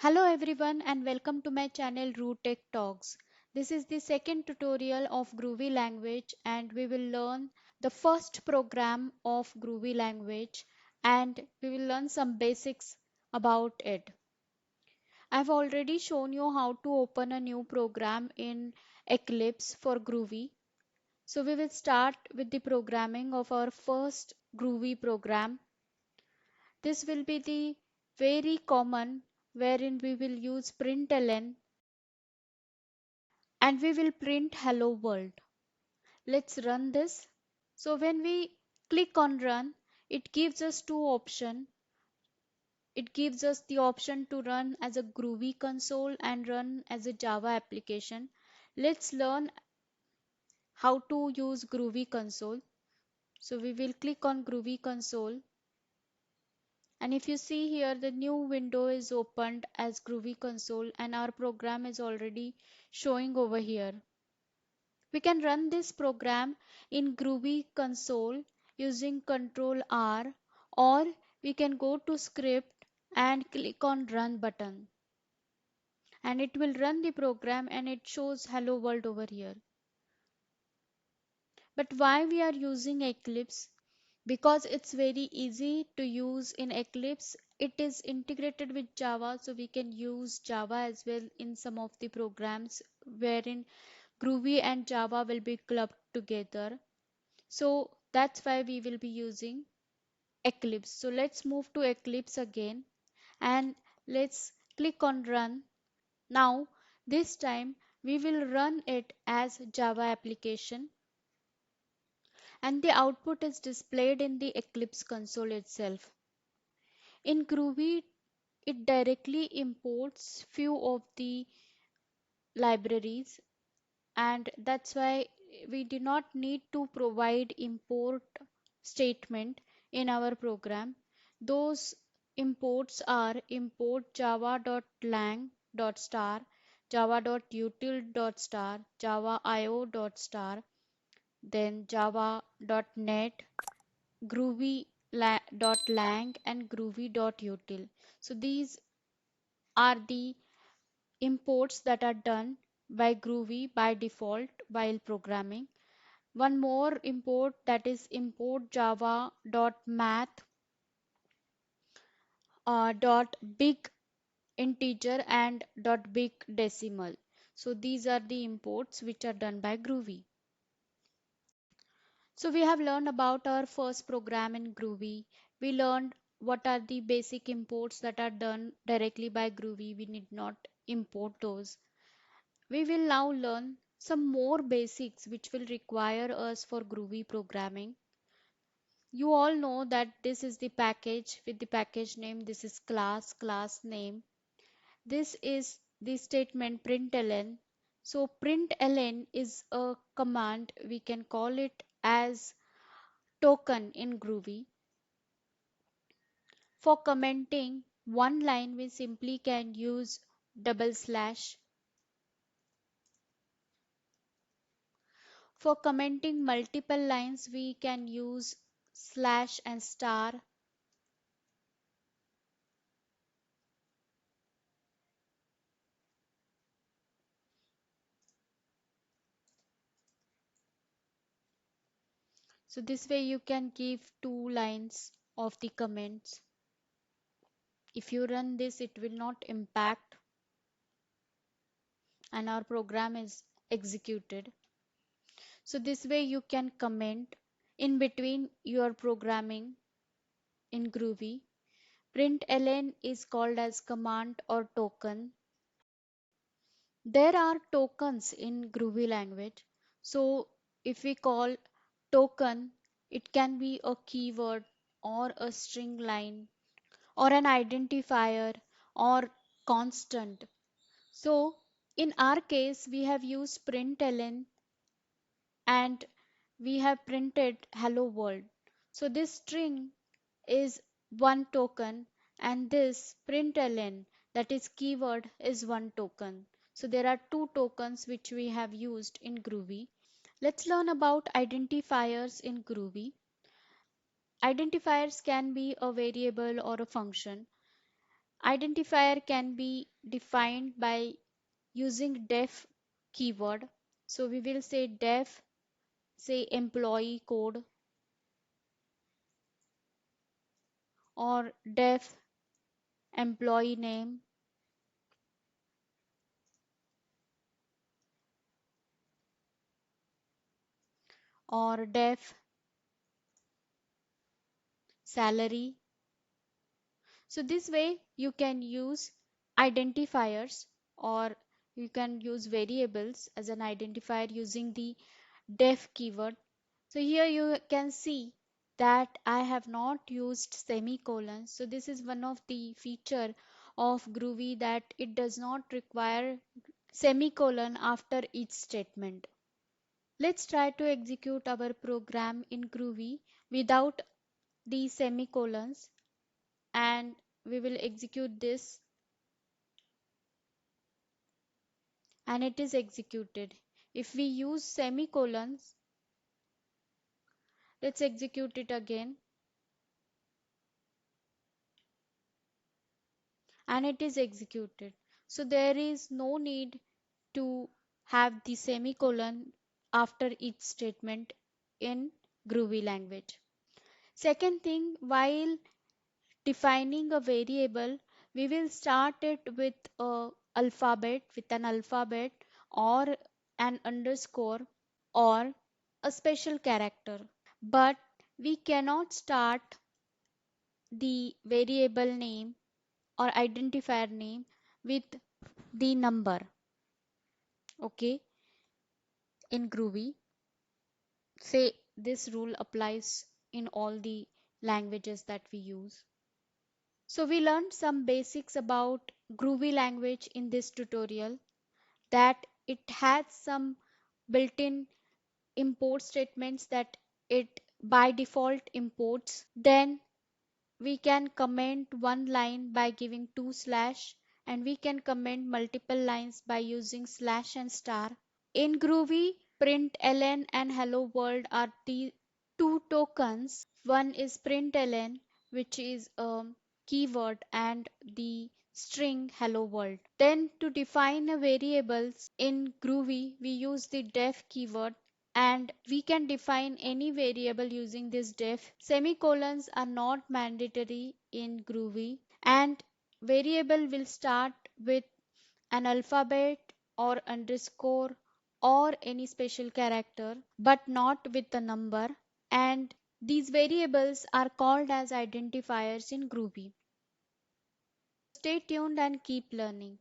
Hello everyone and welcome to my channel RuTechTalkz. This is the second tutorial of Groovy language and we will learn the first program of Groovy language and we will learn some basics about it. I've already shown you how to open a new program in Eclipse for Groovy. So we will start with the programming of our first Groovy program. This will be the very common wherein we will use println and we will print hello world. Let's run this. So when we click on run, it gives us two options. It gives us the option to run as a Groovy console and run as a Java application. Let's learn how to use Groovy console. So we will click on Groovy console. And if you see here, the new window is opened as Groovy console and our program is already showing over here. We can run this program in Groovy console using Ctrl R, or we can go to script and click on run button and it will run the program and it shows hello world over here. But why we are using Eclipse? Because it's very easy to use in Eclipse. It is integrated with Java, so we can use Java as well in some of the programs wherein Groovy and Java will be clubbed together. So that's why we will be using Eclipse. So let's move to Eclipse again and let's click on run. Now this time we will run it as Java application and the output is displayed in the Eclipse console itself. In Groovy, it directly imports few of the libraries and that's why we do not need to provide import statement in our program. Those imports are import java.lang.star, java.util.star, java.io.star, then java.net, groovy.lang and groovy.util. So these are the imports that are done by Groovy by default while programming. One more import, that is import java.math dot big integer and dot big decimal. So these are the imports which are done by Groovy. So we have learned about our first program in Groovy. We learned what are the basic imports that are done directly by Groovy. We need not import those. We will now learn some more basics which will require us for Groovy programming. You all know that this is the package with the package name. This is class name. This is the statement println. So println is a command. We can call it as token in Groovy. For commenting one line, we simply can use double slash. For commenting multiple lines, we can use slash and star. So this way you can give two lines of the comments. If you run this, it will not impact and our program is executed. So this way you can comment in between your programming in Groovy. Println is called as command or token. There are tokens in Groovy language. So if we call token, it can be a keyword or a string line or an identifier or constant. So in our case, we have used println and we have printed hello world. So this string is one token and this println, that is keyword, is one token. So there are two tokens which we have used in Groovy. Let's learn about identifiers in Groovy. Identifiers can be a variable or a function. Identifier can be defined by using def keyword. So we will say def, say employee code, or def employee name, or def salary. So this way you can use identifiers, or you can use variables as an identifier using the def keyword. So here you can see that I have not used semicolons. So this is one of the feature of Groovy, that it does not require semicolon after each statement. Let's try to execute our program in Groovy without the semicolons, and we will execute this, and it is executed. If we use semicolons, let's execute it again, and it is executed. So there is no need to have the semicolon after each statement in Groovy language. Second thing, while defining a variable, we will start it with an alphabet, or an underscore, or a special character. But we cannot start the variable name or identifier name with the number. Okay, in Groovy, say this rule applies in all the languages that we use. So we learned some basics about Groovy language in this tutorial, that it has some built-in import statements that it by default imports. Then we can comment one line by giving two slash, and we can comment multiple lines by using slash and star. In Groovy, println and hello world are the two tokens. One is println, which is a keyword, and the string hello world. Then to define a variables in Groovy, we use the def keyword, and we can define any variable using this def. Semicolons are not mandatory in Groovy, and variable will start with an alphabet or underscore or any special character, but not with a number. And these variables are called as identifiers in Groovy. Stay tuned and keep learning.